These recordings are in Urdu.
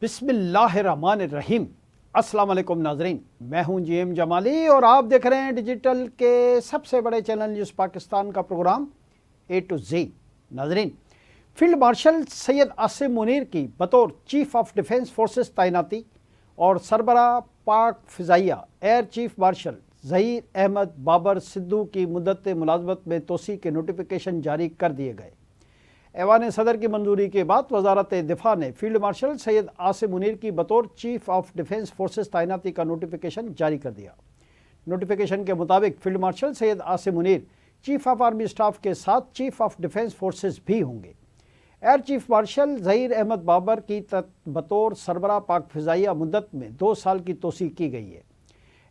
بسم اللہ الرحمن الرحیم۔ السلام علیکم ناظرین، میں ہوں جی ایم جمالی اور آپ دیکھ رہے ہیں ڈیجیٹل کے سب سے بڑے چینل نیوز پاکستان کا پروگرام اے ٹو زی۔ ناظرین، فیلڈ مارشل سید عاصم منیر کی بطور چیف آف ڈیفنس فورسز تعیناتی اور سربراہ پاک فضائیہ air chief marshal Zaheer Ahmed Babar Sidhu کی مدت ملازمت میں توسیع کے نوٹیفیکیشن جاری کر دیے گئے۔ ایوان صدر کی منظوری کے بعد وزارت دفاع نے فیلڈ مارشل سید عاصم منیر کی بطور چیف آف ڈیفنس فورسز تعیناتی کا نوٹیفیکیشن جاری کر دیا۔ نوٹیفیکیشن کے مطابق field marshal Syed Asim Munir chief of army staff کے ساتھ چیف آف ڈیفنس فورسز بھی ہوں گے۔ Air chief marshal Zaheer Ahmed Babar کی بطور سربراہ پاک فضائیہ مدت میں 2 سال کی توسیع کی گئی ہے۔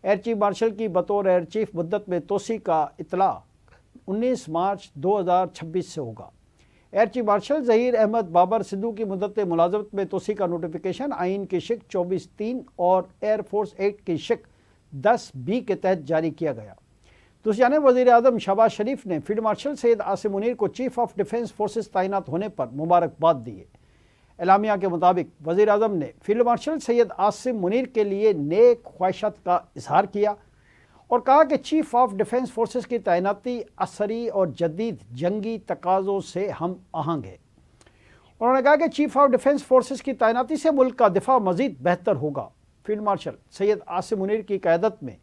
ایئر چیف مارشل کی بطور ایئر چیف مدت میں توسیع کا اطلاق 19 مارچ 2026 سے ہوگا۔ Air chief marshal Zaheer Ahmed Babar Sidhu کی مدت ملازمت میں توسیع کا نوٹیفیکیشن آئین کی شق 24(3) اور ایئر فورس ایکٹ کی شق 10(b) کے تحت جاری کیا گیا۔ دوسری جانب وزیر اعظم شہباز شریف نے فیلڈ مارشل سید عاصم منیر کو چیف آف ڈیفنس فورسز تعینات ہونے پر مبارکباد دی ہے۔ اعلامیہ کے مطابق وزیر اعظم نے فیلڈ مارشل سید عاصم منیر کے لیے نیک خواہشات کا اظہار کیا اور کہا کہ چیف آف ڈیفنس فورسز کی تعیناتی عصری اور جدید جنگی تقاضوں سے ہم آہنگ ہے۔ انہوں نے کہا کہ چیف آف ڈیفنس فورسز کی تعیناتی سے ملک کا دفاع مزید بہتر ہوگا۔ فیلڈ مارشل سید عاصم منیر کی قیادت میں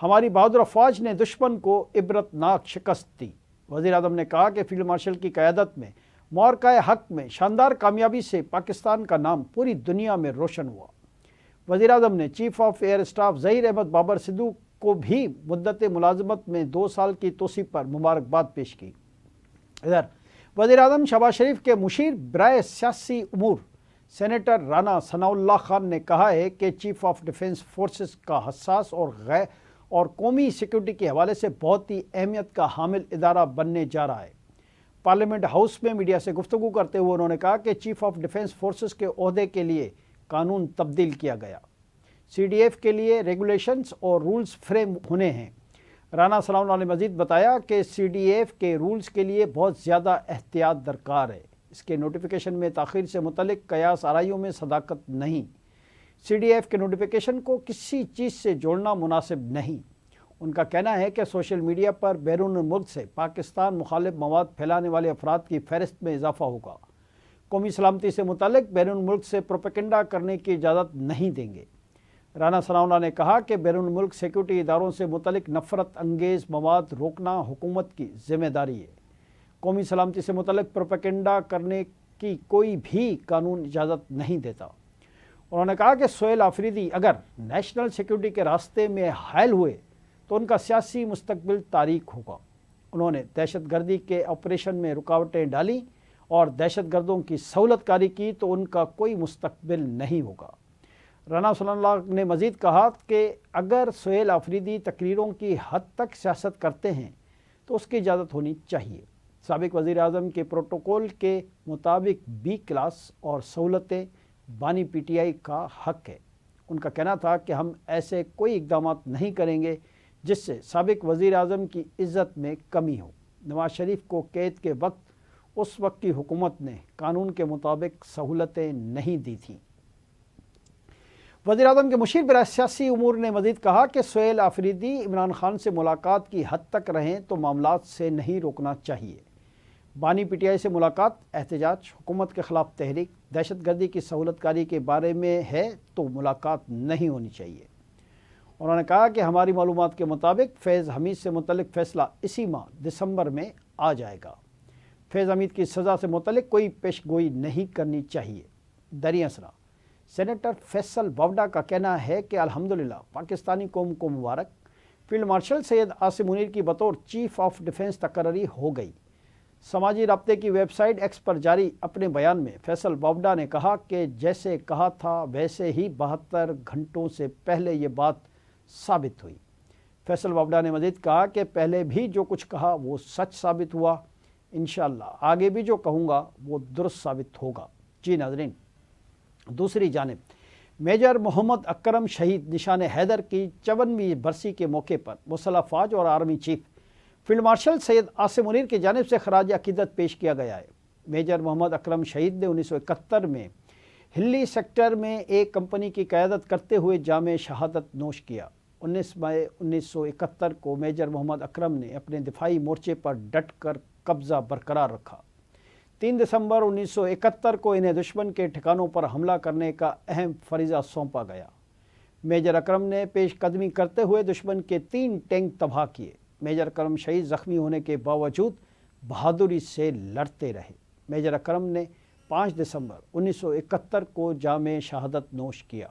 ہماری بہادر افواج نے دشمن کو عبرتناک شکست دی۔ وزیر اعظم نے کہا کہ فیلڈ مارشل کی قیادت میں معرکہ حق میں شاندار کامیابی سے پاکستان کا نام پوری دنیا میں روشن ہوا۔ وزیر اعظم نے chief of air staff Zaheer Ahmed Babar Sidhu کو بھی مدت ملازمت میں 2 سال کی توسیع پر مبارکباد پیش کی۔ ادھر وزیر اعظم شہباز شریف کے مشیر برائے سیاسی امور سینیٹر رانا ثناء اللہ خان نے کہا ہے کہ چیف آف ڈیفنس فورسز کا حساس اور قومی سیکیورٹی کے حوالے سے بہت ہی اہمیت کا حامل ادارہ بننے جا رہا ہے۔ پارلیمنٹ ہاؤس میں میڈیا سے گفتگو کرتے ہوئے انہوں نے کہا کہ چیف آف ڈیفنس فورسز کے عہدے کے لیے قانون تبدیل کیا گیا۔ سی ڈی ایف کے لیے ریگولیشنز اور رولز فریم ہونے ہیں۔ رانا ثناء اللہ نے مزید بتایا کہ سی ڈی ایف کے رولز کے لیے بہت زیادہ احتیاط درکار ہے۔ اس کے نوٹیفیکیشن میں تاخیر سے متعلق قیاس آرائیوں میں صداقت نہیں۔ سی ڈی ایف کے نوٹیفیکیشن کو کسی چیز سے جوڑنا مناسب نہیں۔ ان کا کہنا ہے کہ سوشل میڈیا پر بیرون ملک سے پاکستان مخالف مواد پھیلانے والے افراد کی فہرست میں اضافہ ہوگا۔ قومی سلامتی سے متعلق بیرون ملک سے پروپیگنڈا کرنے کی اجازت نہیں دیں گے۔ رانا ثناء اللہ نے کہا کہ بیرون ملک سیکیورٹی اداروں سے متعلق نفرت انگیز مواد روکنا حکومت کی ذمہ داری ہے۔ قومی سلامتی سے متعلق پروپیگنڈا کرنے کی کوئی بھی قانون اجازت نہیں دیتا۔ انہوں نے کہا کہ سہیل آفریدی اگر نیشنل سیکیورٹی کے راستے میں حائل ہوئے تو ان کا سیاسی مستقبل تاریک ہوگا۔ انہوں نے دہشت گردی کے آپریشن میں رکاوٹیں ڈالیں اور دہشت گردوں کی سہولت کاری کی تو ان کا کوئی مستقبل نہیں ہوگا۔ رانا صلی اللہ نے مزید کہا کہ اگر سہیل آفریدی تقریروں کی حد تک سیاست کرتے ہیں تو اس کی اجازت ہونی چاہیے۔ سابق وزیر اعظم کے پروٹوکول کے مطابق B کلاس اور سہولتیں بانی پی ٹی آئی کا حق ہے۔ ان کا کہنا تھا کہ ہم ایسے کوئی اقدامات نہیں کریں گے جس سے سابق وزیر اعظم کی عزت میں کمی ہو۔ نواز شریف کو قید کے وقت اس وقت کی حکومت نے قانون کے مطابق سہولتیں نہیں دی تھیں۔ وزیر اعظم کے مشیر برائے سیاسی امور نے مزید کہا کہ سہیل آفریدی عمران خان سے ملاقات کی حد تک رہیں تو معاملات سے نہیں روکنا چاہیے۔ بانی پی ٹی آئی سے ملاقات احتجاج، حکومت کے خلاف تحریک، دہشت گردی کی سہولت کاری کے بارے میں ہے تو ملاقات نہیں ہونی چاہیے۔ انہوں نے کہا کہ ہماری معلومات کے مطابق فیض حمید سے متعلق فیصلہ اسی ماہ دسمبر میں آ جائے گا۔ فیض حمید کی سزا سے متعلق کوئی پیش گوئی نہیں کرنی چاہیے۔ دریں اثنا سینیٹر فیصل ووڈا کا کہنا ہے کہ الحمدللہ پاکستانی قوم کو مبارک، فیلڈ مارشل سید عاصم منیر کی بطور چیف آف ڈیفنس تقرری ہو گئی۔ سماجی رابطے کی ویب سائٹ ایکس پر جاری اپنے بیان میں فیصل ووڈا نے کہا کہ جیسے کہا تھا ویسے ہی 72 گھنٹوں سے پہلے یہ بات ثابت ہوئی۔ فیصل ووڈا نے مزید کہا کہ پہلے بھی جو کچھ کہا وہ سچ ثابت ہوا، انشاءاللہ آگے بھی جو کہوں گا وہ درست ثابت ہوگا۔ جی ناظرین، دوسری جانب میجر محمد اکرم شہید نشان حیدر کی 54ویں برسی کے موقع پر مسلح افواج اور army chief field marshal Syed Asim Munir کی جانب سے خراج عقیدت پیش کیا گیا ہے۔ میجر محمد اکرم شہید نے 1971 میں ہلی سیکٹر میں ایک کمپنی کی قیادت کرتے ہوئے جام شہادت نوش کیا۔ 19 مئی 1971 کو میجر محمد اکرم نے اپنے دفاعی مورچے پر ڈٹ کر قبضہ برقرار رکھا۔ 3 دسمبر 1971 کو انہیں دشمن کے ٹھکانوں پر حملہ کرنے کا اہم فریضہ سونپا گیا۔ میجر اکرم نے پیش قدمی کرتے ہوئے دشمن کے 3 ٹینک تباہ کیے۔ میجر اکرم شہید زخمی ہونے کے باوجود بہادری سے لڑتے رہے۔ میجر اکرم نے 5 دسمبر 1971 کو جام شہادت نوش کیا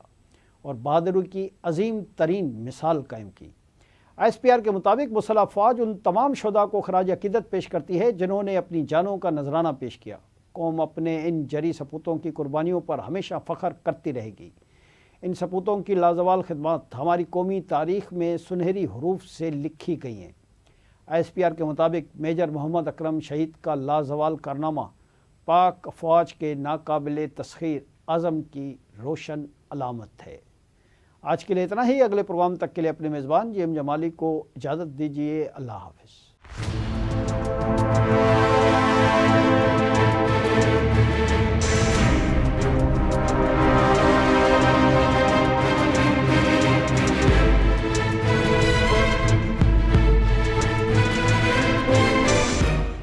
اور بہادری کی عظیم ترین مثال قائم کی۔ ISPR کے مطابق مسلح افواج ان تمام شہداء کو خراج عقیدت پیش کرتی ہے جنہوں نے اپنی جانوں کا نذرانہ پیش کیا۔ قوم اپنے ان جری سپوتوں کی قربانیوں پر ہمیشہ فخر کرتی رہے گی۔ ان سپوتوں کی لازوال خدمات ہماری قومی تاریخ میں سنہری حروف سے لکھی گئی ہیں۔ ISPR کے مطابق میجر محمد اکرم شہید کا لازوال کارنامہ پاک افواج کے ناقابل تسخیر عزم کی روشن علامت ہے۔ آج کے لیے اتنا ہی۔ اگلے پروگرام تک کے لیے اپنے میزبان JM جمالی کو اجازت دیجیے۔ اللہ حافظ۔